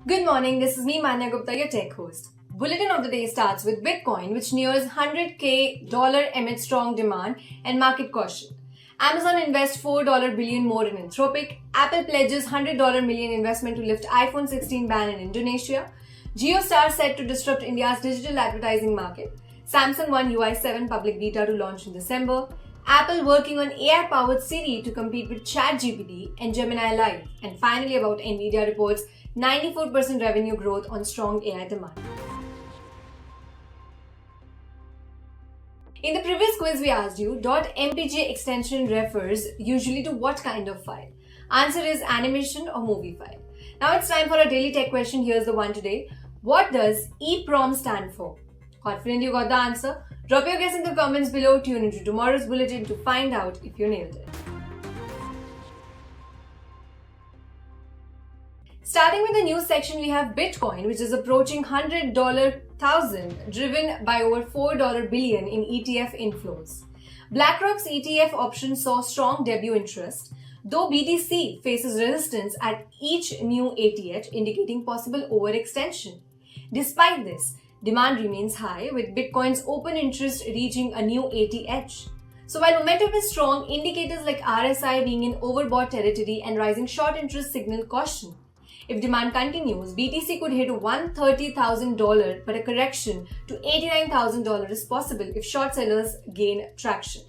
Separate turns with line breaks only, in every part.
Good morning, this is me Manya Gupta, your tech host. Bulletin of the day starts with Bitcoin, which nears $100K amid strong demand and market caution. Amazon invests $4 billion more in Anthropic. Apple pledges $100 million investment to lift iPhone 16 ban in Indonesia. JioStar set to disrupt India's digital advertising market. Samsung won UI 7 public beta to launch in December. Apple working on AI-powered Siri to compete with ChatGPT and Gemini Live. And finally, about Nvidia reports 94% revenue growth on strong AI demand. In the previous quiz, we asked you, .mpg extension refers usually to what kind of file? Answer is animation or movie file. Now it's time for a daily tech question. Here's the one today. What does EEPROM stand for? Confident you got the answer? Drop your guess in the comments below. Tune into tomorrow's bulletin to find out if you nailed it. Starting with the news section, we have Bitcoin, which is approaching $100,000, driven by over $4 billion in ETF inflows. BlackRock's ETF option saw strong debut interest, though BTC faces resistance at each new ATH, indicating possible overextension. Despite this, demand remains high, with Bitcoin's open interest reaching a new ATH. So while momentum is strong, indicators like RSI being in overbought territory and rising short interest signal caution. If demand continues, BTC could hit $130,000, but a correction to $89,000 is possible if short sellers gain traction.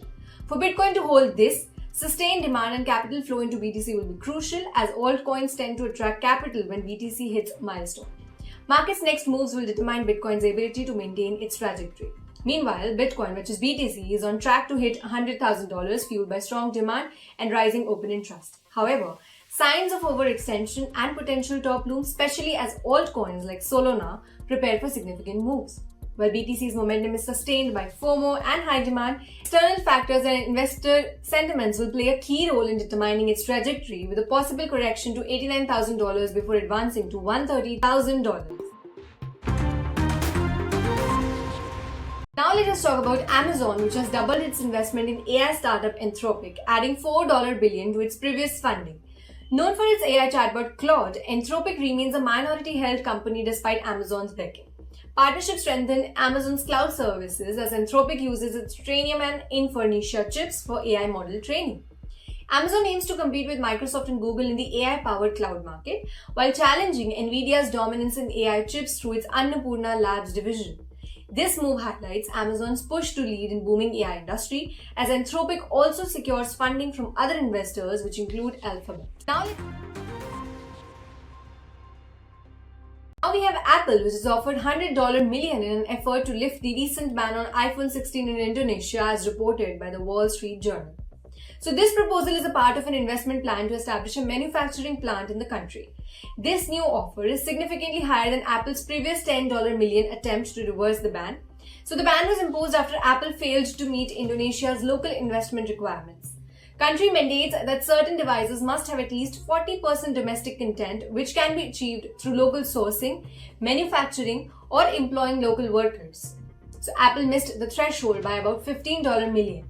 For Bitcoin to hold this, sustained demand and capital flow into BTC will be crucial, as altcoins tend to attract capital when BTC hits a milestone. Market's next moves will determine Bitcoin's ability to maintain its trajectory. Meanwhile, Bitcoin, which is BTC, is on track to hit $100,000, fueled by strong demand and rising open interest. However, signs of overextension and potential top loom, especially as altcoins like Solana prepare for significant moves. While BTC's momentum is sustained by FOMO and high demand, external factors and investor sentiments will play a key role in determining its trajectory, with a possible correction to $89,000 before advancing to $130,000. Now let us talk about Amazon, which has doubled its investment in AI startup Anthropic, adding $4 billion to its previous funding. Known for its AI chatbot Claude, Anthropic remains a minority-held company despite Amazon's backing. Partnerships strengthen Amazon's cloud services as Anthropic uses its Trainium and Inferentia chips for AI model training. Amazon aims to compete with Microsoft and Google in the AI-powered cloud market, while challenging NVIDIA's dominance in AI chips through its Annapurna Labs division. This move highlights Amazon's push to lead in booming AI industry, as Anthropic also secures funding from other investors, which include Alphabet. Now we have Apple, which has offered $100 million in an effort to lift the recent ban on iPhone 16 in Indonesia, as reported by the Wall Street Journal. So this proposal is a part of an investment plan to establish a manufacturing plant in the country. This new offer is significantly higher than Apple's previous $10 million attempt to reverse the ban. So the ban was imposed after Apple failed to meet Indonesia's local investment requirements. Country mandates that certain devices must have at least 40% domestic content, which can be achieved through local sourcing, manufacturing, or employing local workers. So Apple missed the threshold by about $15 million.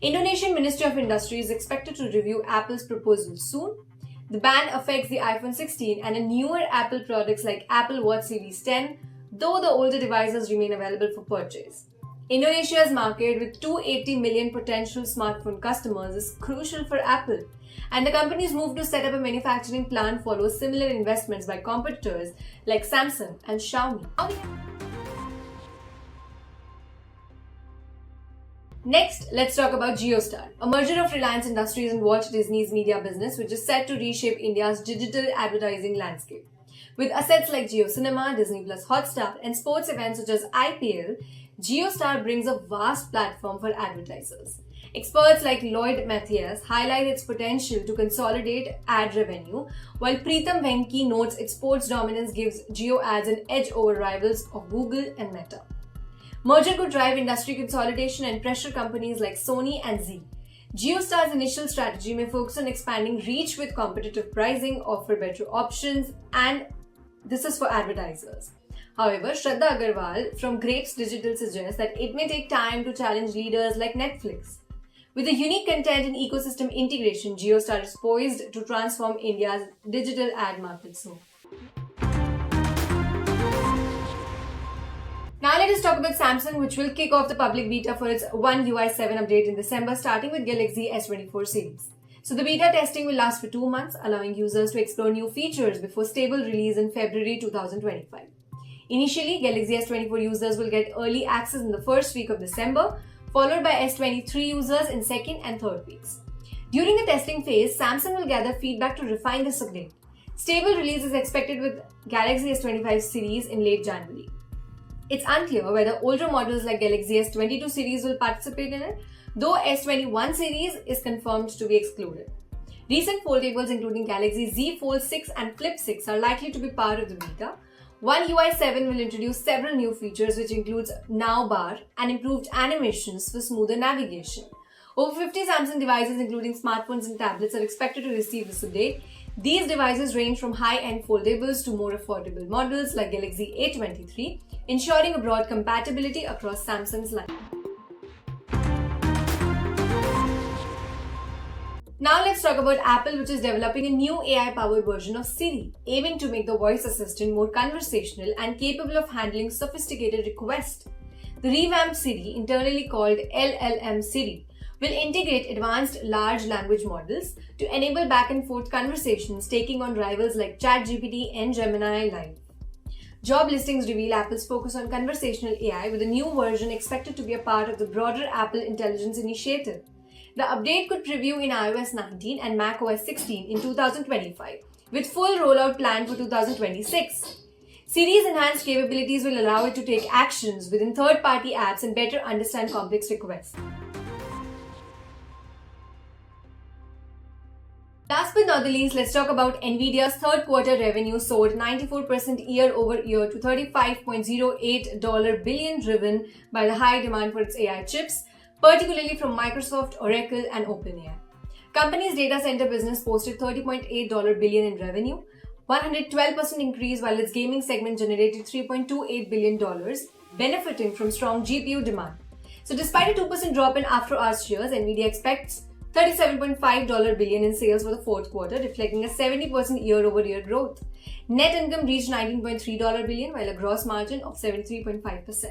Indonesian Ministry of Industry is expected to review Apple's proposal soon. The ban affects the iPhone 16 and newer Apple products like Apple Watch Series 10, though the older devices remain available for purchase. Indonesia's market, with 280 million potential smartphone customers, is crucial for Apple, and the company's move to set up a manufacturing plant follows similar investments by competitors like Samsung and Xiaomi. Next, let's talk about JioStar, a merger of Reliance Industries and Walt Disney's media business, which is set to reshape India's digital advertising landscape. With assets like JioCinema, Disney Plus Hotstar, and sports events such as IPL, JioStar brings a vast platform for advertisers. Experts like Lloyd Matthias highlight its potential to consolidate ad revenue, while Preetham Venki notes its sports dominance gives Jio ads an edge over rivals of Google and Meta. Merger could drive industry consolidation and pressure companies like Sony and Zee. JioStar's initial strategy may focus on expanding reach with competitive pricing, offer better options, and this is for advertisers. However, Shraddha Agarwal from Grapes Digital suggests that it may take time to challenge leaders like Netflix. With a unique content and ecosystem integration, JioStar is poised to transform India's digital ad market soon. let us talk about Samsung, which will kick off the public beta for its One UI 7 update in December, starting with Galaxy S24 series. So the beta testing will last for 2 months, allowing users to explore new features before stable release in February 2025. Initially, Galaxy S24 users will get early access in the first week of December, followed by S23 users in second and third weeks. During the testing phase, Samsung will gather feedback to refine this update. Stable release is expected with Galaxy S25 series in late January. It's unclear whether older models like Galaxy S22 series will participate in it, though S21 series is confirmed to be excluded. Recent foldables including Galaxy Z Fold 6 and Flip 6 are likely to be part of the beta. One UI 7 will introduce several new features, which includes Now Bar and improved animations for smoother navigation. Over 50 Samsung devices, including smartphones and tablets, are expected to receive this update. These devices range from high-end foldables to more affordable models like Galaxy A23, ensuring a broad compatibility across Samsung's line. Now let's talk about Apple, which is developing a new AI-powered version of Siri, aiming to make the voice assistant more conversational and capable of handling sophisticated requests. The revamped Siri, internally called LLM Siri, will integrate advanced large language models to enable back-and-forth conversations, taking on rivals like ChatGPT and Gemini Live. Job listings reveal Apple's focus on conversational AI, with a new version expected to be a part of the broader Apple Intelligence Initiative. The update could preview in iOS 19 and macOS 16 in 2025, with full rollout planned for 2026. Siri's enhanced capabilities will allow it to take actions within third-party apps and better understand complex requests. Last but not the least, let's talk about Nvidia's third quarter revenue soared 94% year over year to $35.08 billion, driven by the high demand for its AI chips, particularly from Microsoft, Oracle, and OpenAI. Company's data center business posted $30.8 billion in revenue, 112% increase, while its gaming segment generated $3.28 billion, benefiting from strong GPU demand. So despite a 2% drop in after-hours shares, Nvidia expects $37.5 billion in sales for the fourth quarter, reflecting a 70% year-over-year growth. Net income reached $19.3 billion, while a gross margin of 73.5%.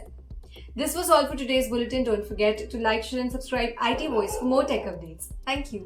This was all for today's bulletin. Don't forget to like, share, and subscribe IT Voice for more tech updates. Thank you.